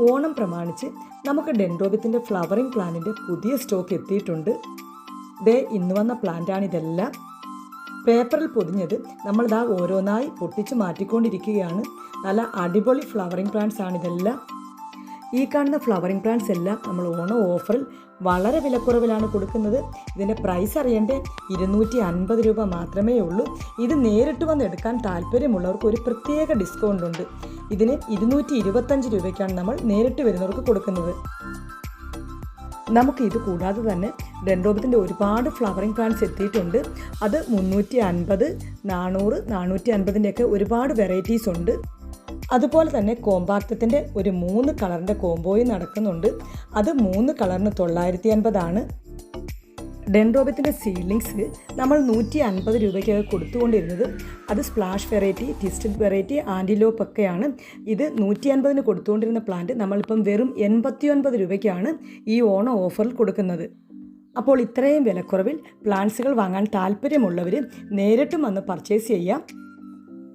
ഓണം പ്രമാണിച്ച് നമുക്ക് ഡെൻഡ്രോബിയത്തിൻ്റെ ഫ്ലവറിംഗ് പ്ലാന്റിൻ്റെ പുതിയ സ്റ്റോക്ക് എത്തിയിട്ടുണ്ട്. ഇന്ന് വന്ന പ്ലാന്റാണ് ഇതെല്ലാം. പേപ്പറിൽ പൊതിഞ്ഞത് നമ്മളിതാ ഓരോന്നായി പൊട്ടിച്ച് മാറ്റിക്കൊണ്ടിരിക്കുകയാണ്. നല്ല അടിപൊളി ഫ്ലവറിംഗ് പ്ലാന്റ്സ് ആണ് ഇതെല്ലാം. ഈ കാണുന്ന ഫ്ലവറിംഗ് പ്ലാന്റ്സ് എല്ലാം നമ്മൾ ഓണം ഓഫറിൽ വളരെ വിലക്കുറവിലാണ് കൊടുക്കുന്നത്. ഇതിൻ്റെ പ്രൈസ് അറിയേണ്ടേ 250 രൂപ മാത്രമേ ഉള്ളൂ. ഇത് നേരിട്ട് വന്ന് എടുക്കാൻ താല്പര്യമുള്ളവർക്ക് ഒരു പ്രത്യേക ഡിസ്കൗണ്ട് ഉണ്ട്. ഇതിന് 225 രൂപയ്ക്കാണ് നമ്മൾ നേരിട്ട് വരുന്നവർക്ക് കൊടുക്കുന്നത്. നമുക്ക് ഇത് കൂടാതെ തന്നെ ഡെൻഡ്രോബിയത്തിൻ്റെ ഒരുപാട് ഫ്ലവറിംഗ് പ്ലാന്റ്സ് എത്തിയിട്ടുണ്ട്. അത് 350, 400, 450ൻ്റെയൊക്കെ ഒരുപാട് വെറൈറ്റീസ് ഉണ്ട്. അതുപോലെ തന്നെ കോമ്പാക്റ്റത്തിൻ്റെ ഒരു 3 കളറിൻ്റെ കോംബോയും നടക്കുന്നുണ്ട്. അത് 3 കളറിന് 950 ആണ്. ഡെൻഡ്രോബിയത്തിൻ്റെ സീഡ്ലിങ്സ് നമ്മൾ 150 രൂപയ്ക്കൊക്കെ കൊടുത്തുകൊണ്ടിരുന്നത്. അത് സ്പ്ലാഷ് വെറൈറ്റി, ട്വിസ്റ്റഡ് വെറൈറ്റി, ആൻറ്റിലോപ്പ് ഒക്കെയാണ്. ഇത് 150 കൊടുത്തുകൊണ്ടിരുന്ന പ്ലാന്റ് നമ്മളിപ്പം വെറും 89 രൂപയ്ക്കാണ് ഈ ഓണം ഓഫറിൽ കൊടുക്കുന്നത്. അപ്പോൾ ഇത്രയും വിലക്കുറവിൽ പ്ലാന്റ്സുകൾ വാങ്ങാൻ താല്പര്യമുള്ളവർ നേരിട്ടും വന്ന് പർച്ചേസ് ചെയ്യാം.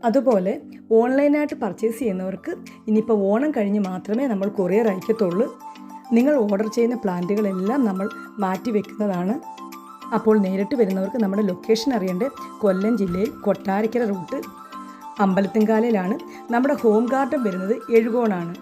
അതുപോലെ ഓൺലൈനായിട്ട് പർച്ചേസ് ചെയ്യുന്നവർക്ക് ഇനിയിപ്പോൾ ഓണം കഴിഞ്ഞ് മാത്രമേ നമ്മൾ കൊറിയർ അയക്കത്തുള്ളൂ. നിങ്ങൾ ഓർഡർ ചെയ്യുന്ന പ്ലാന്റുകളെല്ലാം നമ്മൾ മാറ്റി വെക്കുന്നതാണ്. അപ്പോൾ നേരിട്ട് വരുന്നവർക്ക് നമ്മുടെ ലൊക്കേഷൻ അറിയേണ്ടത് കൊല്ലം ജില്ലയിൽ കൊട്ടാരക്കര റൂട്ട് അമ്പലത്തിങ്കാലയിലാണ്. നമ്മുടെ ഹോം ഗാർഡൻ വരുന്നത് എഴുകോണാണ്.